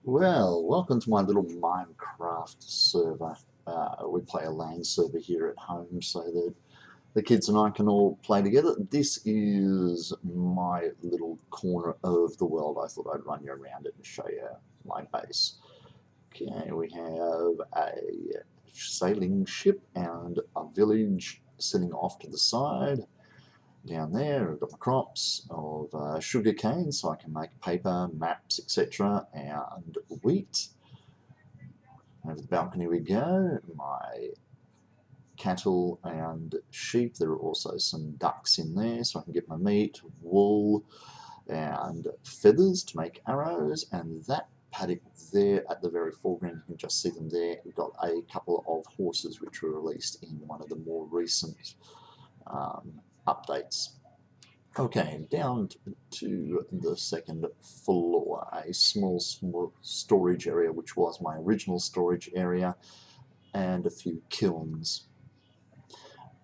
Well, welcome to my little Minecraft server. We play a LAN server here at home so that the kids and I can all play together. This is my little corner of the world. I thought I'd run you around it and show you my base. Okay, we have a sailing ship and a village sitting off to the side. Down there, I've got my crops of sugar cane, so I can make paper, maps, etc., and wheat. Over the balcony we go. My cattle and sheep. There are also some ducks in there, so I can get my meat, wool, and feathers to make arrows. And that paddock there at the very foreground, you can just see them there. We've got a couple of horses which were released in one of the more recent updates. Okay, down to the second floor, a small storage area, which was my original storage area, and a few kilns.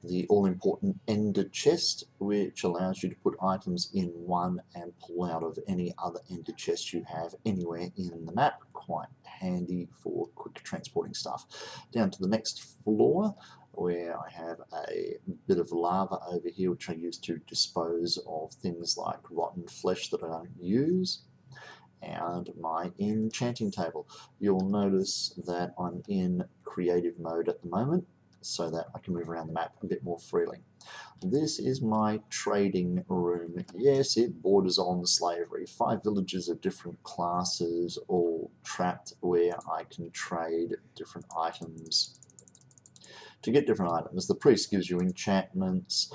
The all-important ender chest, which allows you to put items in one and pull out of any other ender chest you have anywhere in the map. Quite handy for quick transporting stuff. Down to the next floor, where I have a bit of lava over here, which I use to dispose of things like rotten flesh that I don't use, and my enchanting table. You'll notice that I'm in creative mode at the moment, so that I can move around the map a bit more freely. This is my trading room. Yes, it borders on slavery. 5 villages of different classes, all trapped, where I can trade different items. To get different items, the priest gives you enchantments,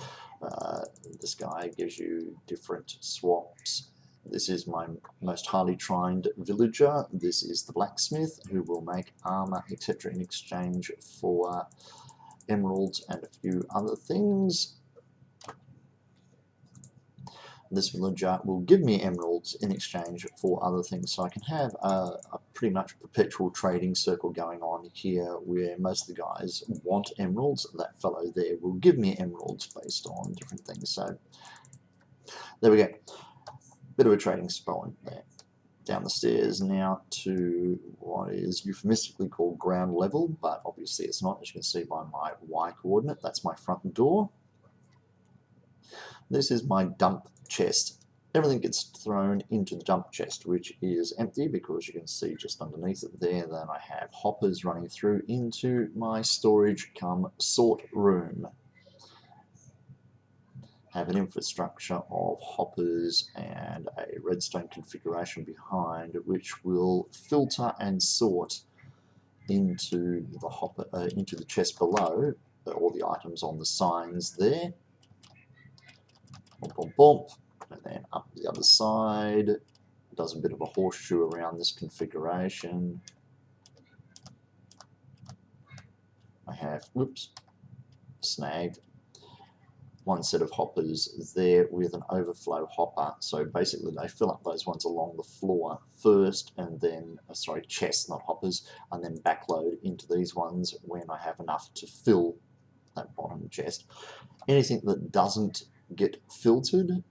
this guy gives you different swaps. This is my most highly trained villager. This is the blacksmith, who will make armor, etc., in exchange for emeralds and a few other things. This villager will give me emeralds in exchange for other things, so I can have a pretty much perpetual trading circle going on here, where most of the guys want emeralds. That fellow there will give me emeralds based on different things. So there we go. Bit of a trading spot there. Down the stairs now to what is euphemistically called ground level, but obviously it's not, as you can see by my Y coordinate. That's my front door. This is my dump chest. Everything gets thrown into the dump chest, which is empty because you can see just underneath it there that I have hoppers running through into my storage cum sort room. Have an infrastructure of hoppers and a redstone configuration behind, which will filter and sort into the hopper, into the chest below, all the items on the signs there. Bump, bump, bump. And then up the other side, does a bit of a horseshoe around this configuration. I have, whoops, snagged one set of hoppers there with an overflow hopper. So basically they fill up those ones along the floor first, and then, sorry, chests, not hoppers, and then backload into these ones when I have enough to fill that bottom chest. Anything that doesn't get filtered,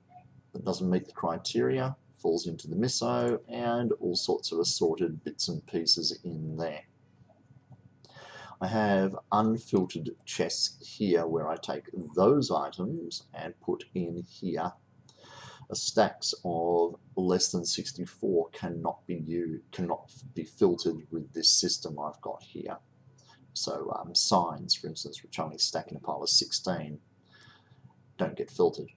that doesn't meet the criteria, falls into the miso, and all sorts of assorted bits and pieces in there. I have unfiltered chests here where I take those items and put in here. Stacks of less than 64 cannot be filtered with this system I've got here. So signs, for instance, which only stack in a pile of 16, don't get filtered.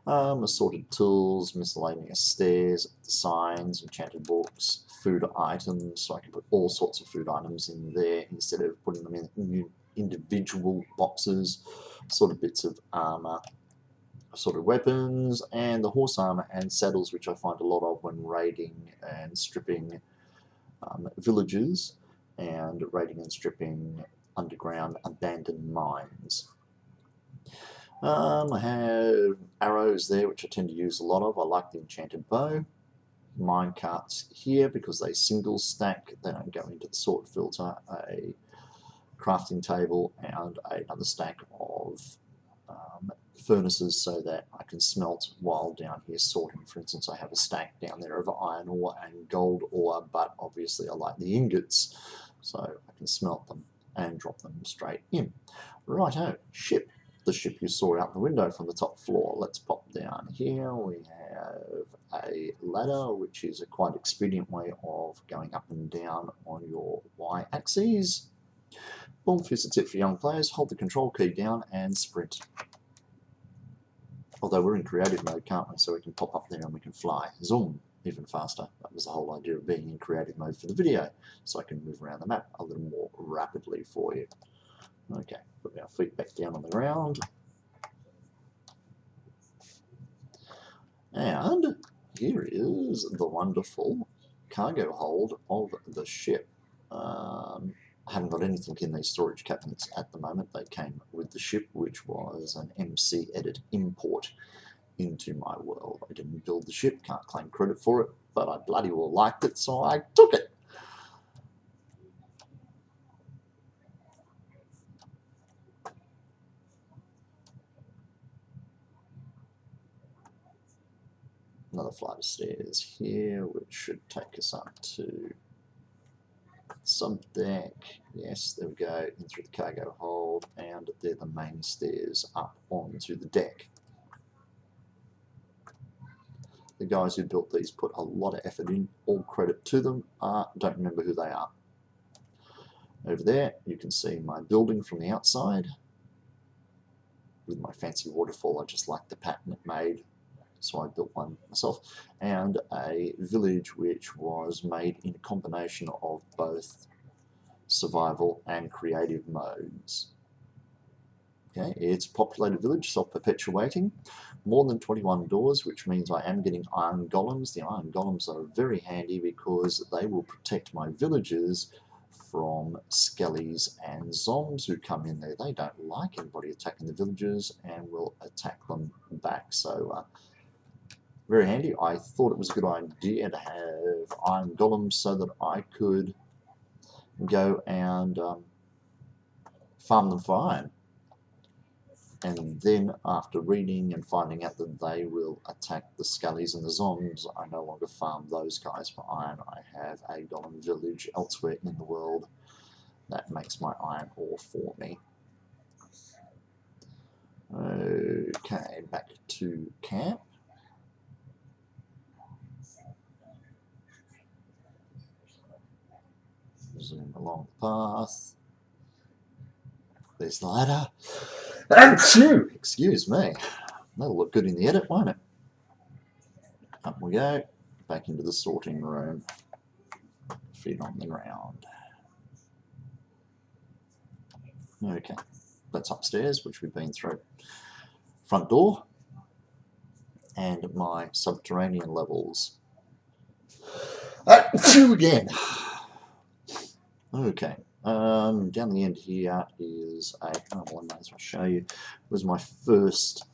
Assorted tools, miscellaneous stairs, signs, enchanted books, food items, so I can put all sorts of food items in there instead of putting them in individual boxes, sort of bits of armor, sort of weapons, and the horse armor and saddles, which I find a lot of when raiding and stripping villages and raiding and stripping underground abandoned mines. I have arrows there, which I tend to use a lot of. I like the enchanted bow. Mine carts here because they single stack, they don't go into the sort filter. A crafting table and another stack of furnaces so that I can smelt while down here sorting. For instance, I have a stack down there of iron ore and gold ore, but obviously I like the ingots, so I can smelt them and drop them straight in. Righto, ship. The ship you saw out the window from the top floor. Let's pop down here. We have a ladder, which is a quite expedient way of going up and down on your y-axis. Boom, here's a tip for young players. Hold the control key down and sprint. Although we're in creative mode, can't we? So we can pop up there and we can fly. Zoom, even faster. That was the whole idea of being in creative mode for the video. So I can move around the map a little more rapidly for you. Okay, put our feet back down on the ground. And here is the wonderful cargo hold of the ship. I haven't got anything in these storage cabinets at the moment. They came with the ship, which was an MC Edit import into my world. I didn't build the ship, can't claim credit for it, but I bloody well liked it, so I took it. Another flight of stairs here, which should take us up to sub deck. Yes, there we go, in through the cargo hold, and they're the main stairs up onto the deck. The guys who built these put a lot of effort in, all credit to them. Don't remember who they are. Over there you can see my building from the outside with my fancy waterfall. I just like the pattern it made, so I built one myself, and a village which was made in a combination of both survival and creative modes. Okay, it's a populated village, self-perpetuating, more than 21 doors, which means I am getting iron golems. The iron golems are very handy because they will protect my villagers from skellies and zombies who come in there. They don't like anybody attacking the villagers and will attack them back. So very handy. I thought it was a good idea to have iron golems so that I could go and farm them for iron. And then after reading and finding out that they will attack the skellies and the zombies, I no longer farm those guys for iron. I have a golem village elsewhere in the world that makes my iron ore for me. Okay, back to camp. Zoom along the path. There's the ladder. Achoo! Excuse me. That'll look good in the edit, won't it? Up we go. Back into the sorting room. Feet on the ground. Okay, that's upstairs, which we've been through. Front door. And my subterranean levels. Achoo again. Okay. Down the end here is a, oh, well, I might as well show you. It was my first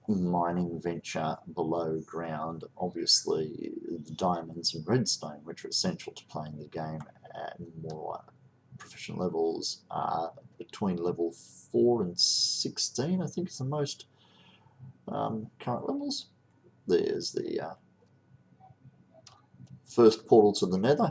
mining venture below ground. Obviously, the diamonds and redstone, which are essential to playing the game at more proficient levels, are between level 4 and 16, I think is the most current levels. There's the first portal to the nether.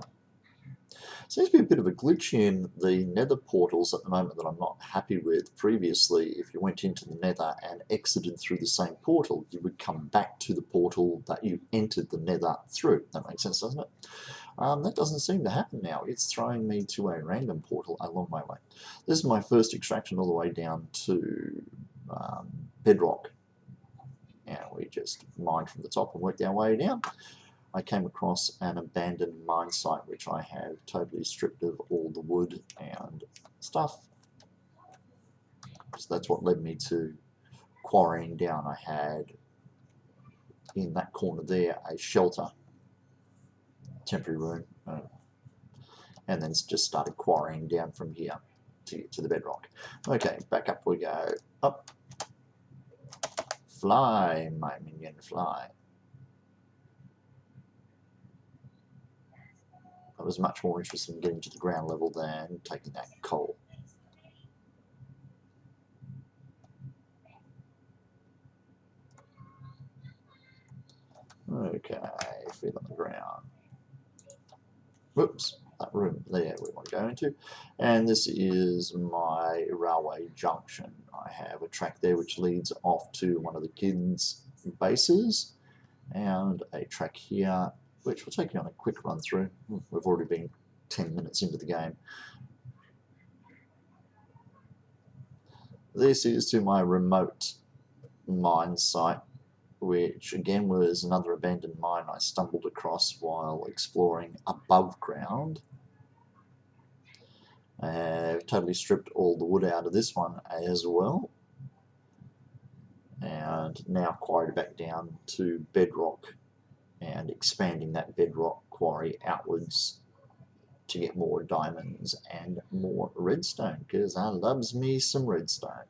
Seems to be a bit of a glitch in the nether portals at the moment that I'm not happy with. Previously, if you went into the nether and exited through the same portal, you would come back to the portal that you entered the nether through. That makes sense, doesn't it? That doesn't seem to happen now. It's throwing me to a random portal along my way. This is my first extraction all the way down to bedrock. And we just mined from the top and worked our way down. I came across an abandoned mine site which I have totally stripped of all the wood and stuff. So that's what led me to quarrying down. I had in that corner there a shelter, temporary room, and then just started quarrying down from here to get to the bedrock. Okay, back up we go. Up. Fly, my minion, fly. I was much more interested in getting to the ground level than taking that coal. Okay, feet on the ground. Whoops, that room there we want to go into. And this is my railway junction. I have a track there which leads off to one of the kids' bases, and a track here which we'll take you on a quick run through. We've already been 10 minutes into the game. This is to my remote mine site, which again was another abandoned mine I stumbled across while exploring above ground. I have totally stripped all the wood out of this one as well, and now quarried back down to bedrock and expanding that bedrock quarry outwards to get more diamonds and more redstone, because I loves me some redstone.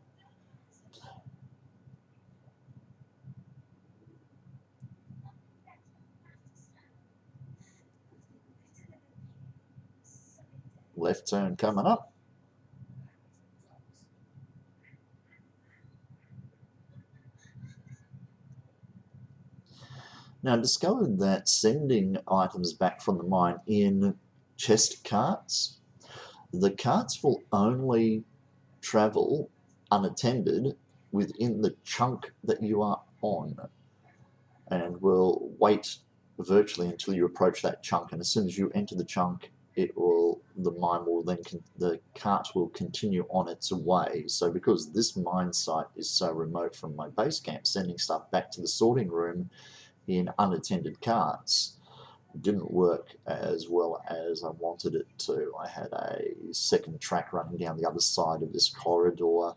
Left turn coming up. Now, I discovered that sending items back from the mine in chest carts, the carts will only travel unattended within the chunk that you are on, and will wait virtually until you approach that chunk, and as soon as you enter the chunk, the cart will continue on its way. So because this mine site is so remote from my base camp, sending stuff back to the sorting room in unattended carts didn't work as well as I wanted it to. I had a second track running down the other side of this corridor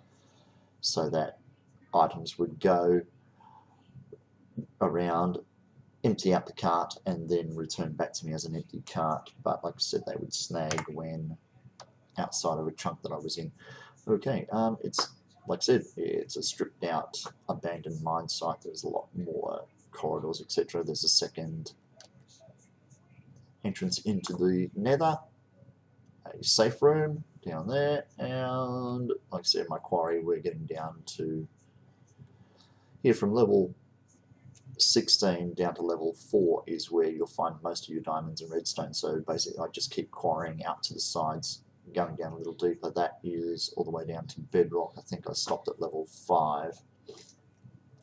so that items would go around, empty out the cart, and then return back to me as an empty cart. But like I said, they would snag when outside of a chunk that I was in. Okay, it's like I said, it's a stripped out abandoned mine site. There's a lot more corridors, etc. There's a second entrance into the nether, a safe room down there, and like I said, my quarry, we're getting down to here from level 16 down to level 4 is where you'll find most of your diamonds and redstone. So basically I just keep quarrying out to the sides, going down a little deeper. That is all the way down to bedrock. I think I stopped at level 5.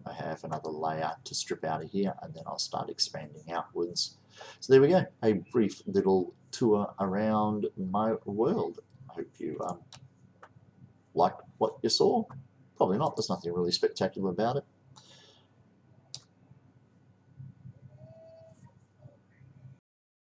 I have another layer to strip out of here, and then I'll start expanding outwards. So there we go, a brief little tour around my world. I hope you liked what you saw. Probably not, there's nothing really spectacular about it.